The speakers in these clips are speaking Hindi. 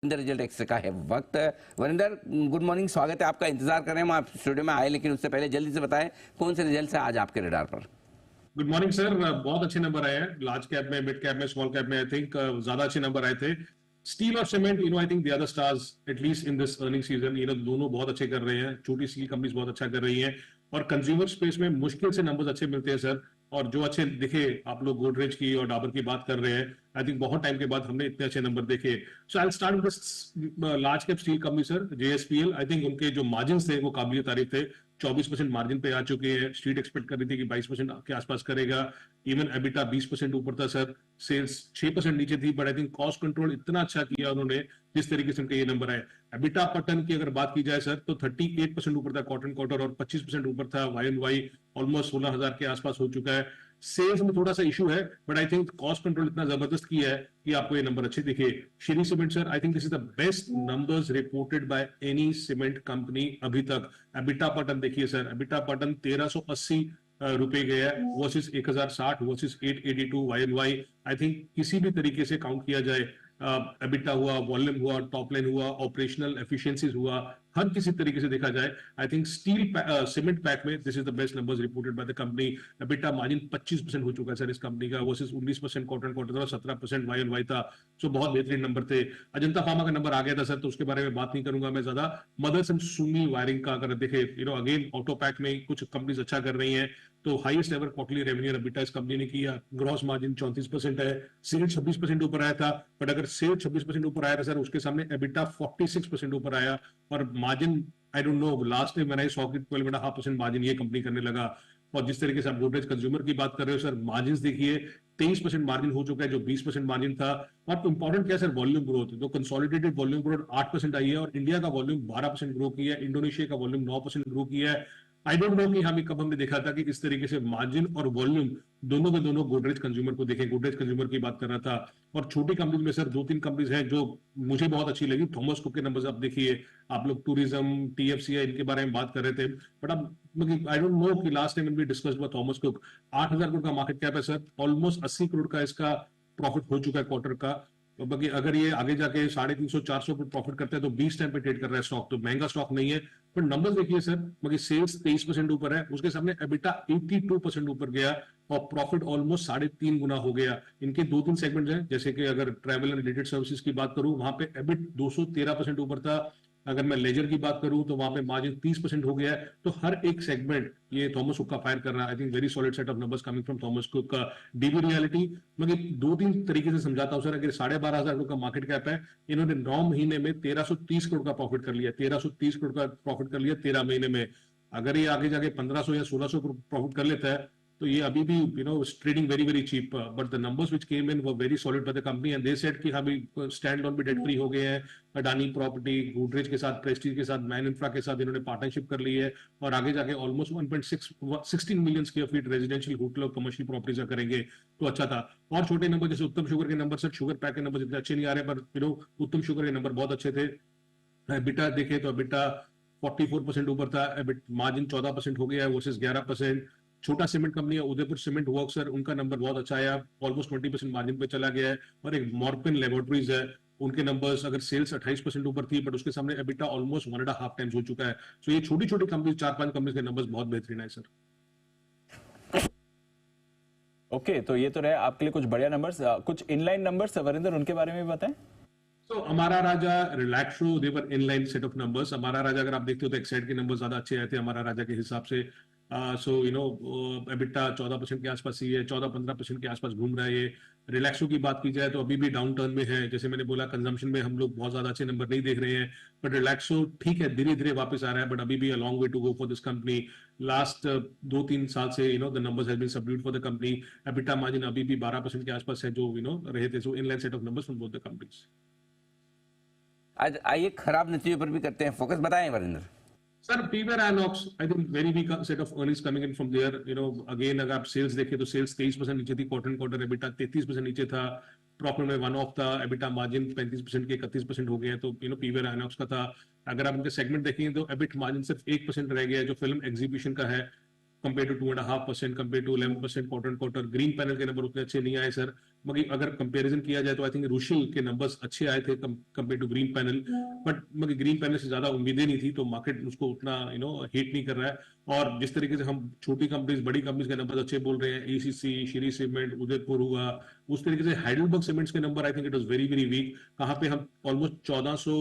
रिजल्ट एक्स का है वक्त। वरिंदर, गुड मॉर्निंग, स्वागत है आपका। इंतजार कर रहे हैं, हम आप स्टूडियो में आए, लेकिन उससे पहले जल्दी से बताएं कौन से रिजल्ट है आज आपके रडार पर। Good morning sir. बहुत अच्छे नंबर आए हैं लार्ज कैप में, मिड कैप में, स्मॉल कैप में। आई थिंक ज्यादा अच्छे नंबर आए थे। स्टील और cement, I think the other stars at least in this earning season, दोनों बहुत अच्छे कर रहे हैं। छोटी स्टील कंपनीज बहुत अच्छा कर रही हैं और कंज्यूमर स्पेस में मुश्किल से नंबर्स अच्छे मिलते हैं सर। और जो अच्छे दिखे, आप लोग गोदरेज की और डाबर की बात कर रहे हैं। आई थिंक बहुत टाइम के बाद हमने इतने अच्छे नंबर देखे। So I start with large cap steel company sir, JSPL. I think उनके जो मार्जिन थे वो काबिल तारीफ थे। 24% मार्जिन पे आ चुके हैं। स्ट्रीट एक्सपेक्ट कर रही थी कि 22% के आसपास करेगा। इवन एबिटा 20% ऊपर था सर। सेल्स 6% नीचे थी, but I think cost control इतना अच्छा किया उन्होंने जिस तरीके से उनके ये नंबर आए। एबिटा पर टन की अगर बात की जाए सर, तो 38% ऊपर था क्वार्टर क्वार्टर और 25% ऊपर था वाई एंड वाई। ऑलमोस्ट 16,000 के आसपास हो चुका है। सेल्स में थोड़ा सा इशू है, but I think cost control इतना जबरदस्त किया है कि आपको ये नंबर अच्छे दिखे। Shri cement sir, I think this is the best numbers reported by any cement company अभी तक। एबिटा पर टन देखिए सर, एबिटा पर टन 1380 रुपए गया versus 1060 versus 882 Y and Y. I think किसी भी तरीके से काउंट किया जाए, एबिटा हुआ, वॉल्यूम हुआ, टॉप लाइन हुआ, ऑपरेशनल एफिशिएंसीज हुआ, हर किसी तरीके से देखा जाए, I think steel cement pack में this is the best numbers reported by the company. EBITDA margin 25% हो चुका है सर इस कंपनी का, वर्सेस 19% क्वार्टर क्वार्टर और 17% वाई एंड वाई था। सो बहुत बेहतरीन नंबर थे। अजंता फार्मा का नंबर आ गया था सर, तो उसके बारे में बात नहीं करूंगा मैं ज्यादा। मदर्स एंड सुमी वायरिंग का अगर देखे, अगेन ऑटो पैक में कुछ कंपनीज अच्छा कर रही हैं। तो highest ever quarterly revenue EBITDA इस कंपनी ने किया। ग्रॉस मार्जिन 34% है। सेल 26% ऊपर आया था, बट अगर सेल 26% ऊपर आया था सर, उसके सामने एबिटा 46% ऊपर आया। और margin, I don't know, last time मैंने सॉ की 12.5% मार्जिन ये कंपनी करने लगा। और जिस तरीके से आप गोदरेज कंज्यूमर की बात कर रहे हो सर, मार्जिन देखिए 23% मार्जिन हो चुका है, जो 20% मार्जिन था। और इंपॉर्टेंट क्या है सर, वॉल्यूम ग्रोथ। तो कंसोलिडेटेड वॉल्यूम ग्रोथ 8% आई है और इंडिया का वॉल्यूम 12% ग्रो किया है। इंडोनेशिया का वॉल्यूम 9% ग्रो किया है। आई डोंट नो कि हमें कब हमने देखा था कि इस तरीके से मार्जिन और वॉल्यूम दोनों के दोनों गोदरेज कंज्यूमर को देखें। गोदरेज कंज्यूमर की बात कर रहा था। और छोटी कंपनीज में सर 2-3 कंपनीज हैं जो मुझे बहुत अच्छी लगी। थॉमस कुक के नंबर्स आप देखिए। आप लोग टूरिज्म, टीएफसीआई, इनके बारे में बात कर रहे थे, बट अब आई डोंट नो कि लास्ट टाइम वी डिस्कस हुआ थॉमस कुक। 8,000 करोड़ का मार्केट कैप है सर। ऑलमोस्ट 80 करोड़ का इसका प्रॉफिट हो चुका है क्वार्टर का। तो बाकी अगर ये आगे जाके 350-400 पर प्रॉफिट करते हैं तो 20 टाइम पे ट्रेड कर रहा है स्टॉक, तो महंगा स्टॉक नहीं है। पर नंबर्स देखिए सर, बाकी सेल्स 23% ऊपर है, उसके सामने एबिटा 82% ऊपर गया और प्रॉफिट ऑलमोस्ट 3.5 गुना हो गया। इनके 2-3 सेगमेंट्स हैं, जैसे कि अगर ट्रैवल एंड रिलेटेड सर्विसेज की बात करूं, वहां पे एबिट 213% ऊपर था। अगर मैं लेजर की बात करूं तो वहां पे मार्जिन 30% हो गया है। तो हर एक सेगमेंट ये थॉमस कुक का फायर कर रहा है। I think very solid set of numbers coming from Thomas cook का। डीबी रियलिटी, मतलब 2-3 तरीके से समझाता हूं सर। अगर 12,500 करोड़ का मार्केट कैप है, इन्होंने 9 महीने में 1330 करोड़ का प्रॉफिट कर लिया। 1330 करोड़ का प्रॉफिट कर लिया 13 महीने में। अगर ये आगे जाके 1500 या 1600 प्रॉफिट कर लेता है, तो ये अभी भी trading very very cheap. But the numbers which came in were very solid for the company and they said कि हम स्टैंड ऑन भी डेट फ्री हो गए हैं। अडानी प्रॉपर्टी, गोदरेज के साथ, प्रेस्टीज के साथ, मैन इंफ्रा के साथ इन्होंने पार्टनरशिप कर ली है। और आगे जाके almost 1.16 million square feet residential hotel और कमर्शियल प्रॉपर्टीज करेंगे, तो अच्छा था। और छोटे नंबर जैसे उत्तम शुगर के नंबर सर, शुगर पैक के नंबर इतने अच्छे नहीं आ रहे, पर उत्तम शुगर के नंबर बहुत अच्छे थे। एबिटा देखे तो एबिटा 44% ऊपर था, एबिट मार्जिन 14% हो गया है वर्सेस 11%। छोटा सीमेंट कंपनी है उदयपुर सीमेंट वर्क्स सर, उनका नंबर बहुत अच्छा आया, ऑलमोस्ट 20% मार्जिन पे चला गया है। और एक मॉर्पिन लेबोरेटरीज है, उनके नंबर्स अगर सेल्स 28% ऊपर थी, बट उसके सामने एबिटा ऑलमोस्ट 1.5 टाइम्स हो चुका है। सो ये छोटी छोटी कंपनी, 4-5 कंपनी के नंबर्स बहुत बेहतरीन है सर। ओके, तो ये तो रहे आपके लिए कुछ बढ़िया नंबर्स। कुछ इनलाइन नंबर्स वरिंदर, उनके बारे में भी बताएं। तो हमारा राजा, रिलैक्सो, देवर इनलाइन सेट ऑफ नंबर्स। हमारा राजा अगर आप देखते हो तो एक्साइड के नंबर ज्यादा अच्छे आए थे हमारा राजा के हिसाब से। सो एबिटा 14% के आसपास ही है, 14-15% के आसपास घूम रहा है ये। रिलैक्सो की बात की जाए तो अभी भी डाउन टर्न में है। जैसे मैंने बोला, कंजम्पशन में हम लोग बहुत ज्यादा अच्छे नंबर नहीं देख रहे हैं, बट रिलैक्सो ठीक है, धीरे धीरे वापस आ रहा है, बट अभी भी a long way to go for this company. Last 2-3 साल से the numbers have been subdued for the company. EBITDA margin अभी भी 12% के आसपास है, जो रहे थे। So in line set of numbers from both the companies. आज आइए खराब नतीजों पर भी करते हैं फोकस, बताएं Varinder. Sir, PVR Inox, I think very weak set of earnings coming in from there. Again, अगर आप सेल्स देखें तो सेल्स 23% नीचे थी क्वार्टर क्वार्टर, एबिटा 33% नीचे था। प्रॉफिट में वन ऑफ था, एबिटा मार्जिन 35% के 31% हो गया। तो पीवीआर आइनॉक्स का था। अगर आप उनके सेगमेंट देखेंगे तो एबिट मार्जिन सिर्फ 1% रह गया है, जो फिल्म एग्जीबिशन का है। Compare to 2.5%, compare to 11% quarter. Green panel के नंबर उतने अच्छे नहीं आए सर, मगर अगर कंपैरिजन किया जाए तो आई थिंक रुशिल के नंबर्स अच्छे आए थे compare to green panel, but मगर ग्रीन पैनल से ज्यादा उम्मीदें नहीं थी, तो मार्केट उसको उतना हिट नहीं कर रहा है। और जिस तरीके से हम छोटी कंपनीज बड़ी कंपनीज के नंबर अच्छे बोल रहे हैं, एसीसी, श्री सीमेंट, उदयपुर हुआ, उस तरीके से हाइडेलबर्ग सीमेंट्स के number I think it was very very weak. कहाँ पे हम ऑलमोस्ट 1400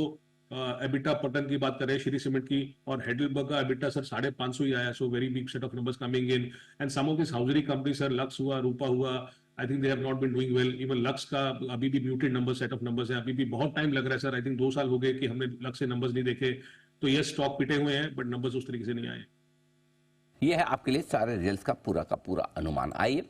एबिटा पर टन की बात कर रहे हैं श्री सीमेंट की, और हेडलबर्ग का एबिटा सर 550 ही आया। So very big set of numbers coming in, and some of this hosiery company sir, Lux हुआ, रूपा हुआ, I think they have not been doing well. Even Lux का अभी भी muted number, set of numbers है, अभी भी बहुत टाइम लग रहा है सर। आई थिंक 2 साल हो गए कि हमने लक्स से नंबर्स नहीं देखे। तो ये स्टॉक पिटे हुए हैं, बट नंबर्स उस तरीके से नहीं आए। ये है आपके लिए सारे रिजल्ट्स का पूरा अनुमान। आइए